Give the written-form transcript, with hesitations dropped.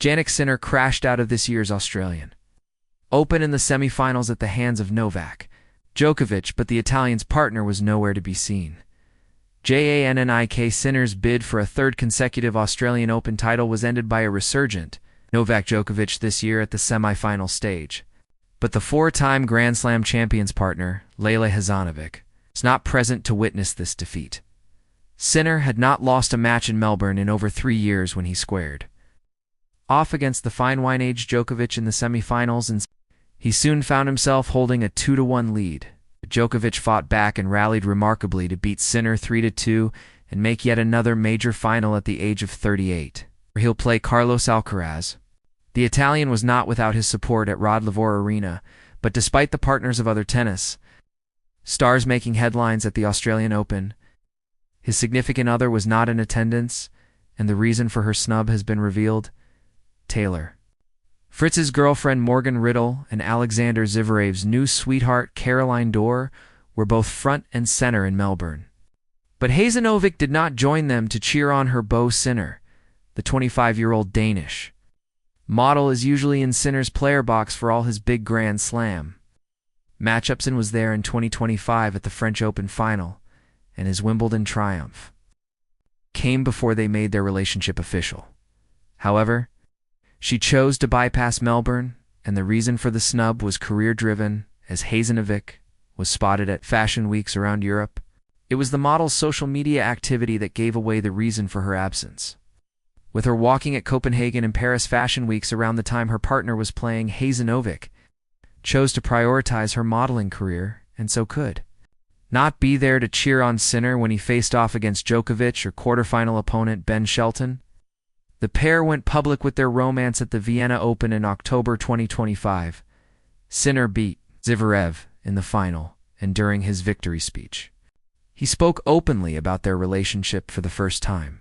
Jannik Sinner crashed out of this year's Australian Open in the semi-finals at the hands of Novak Djokovic, but the Italian's partner was nowhere to be seen. Jannik Sinner's bid for a third consecutive Australian Open title was ended by a resurgent Novak Djokovic this year at the semi-final stage. But the four-time Grand Slam champion's partner, Lele Hazanovic, was not present to witness this defeat. Sinner had not lost a match in Melbourne in over 3 years when he squared off against the fine wine-aged Djokovic in the semi-finals, and he soon found himself holding a 2-1 lead. Djokovic fought back and rallied remarkably to beat Sinner 3-2 and make yet another major final at the age of 38, where he'll play Carlos Alcaraz. The Italian was not without his support at Rod Laver Arena, but despite the partners of other tennis stars making headlines at the Australian Open, his significant other was not in attendance, and the reason for her snub has been revealed. Taylor Fritz's girlfriend Morgan Riddle and Alexander Zverev's new sweetheart Caroline Dorr were both front and center in Melbourne. But Hazanovic did not join them to cheer on her beau Sinner. The 25-year-old Danish model is usually in Sinner's player box for all his big Grand Slam matchups and was there in 2025 at the French Open final, and his Wimbledon triumph came before they made their relationship official. However, she chose to bypass Melbourne, and the reason for the snub was career-driven, as Hazanovic was spotted at fashion weeks around Europe. It was the model's social media activity that gave away the reason for her absence. With her walking at Copenhagen and Paris fashion weeks around the time her partner was playing, Hazanovic chose to prioritize her modeling career, and so could not be there to cheer on Sinner when he faced off against Djokovic or quarterfinal opponent Ben Shelton. The pair went public with their romance at the Vienna Open in October 2025. Sinner beat Zverev in the final, and during his victory speech, he spoke openly about their relationship for the first time.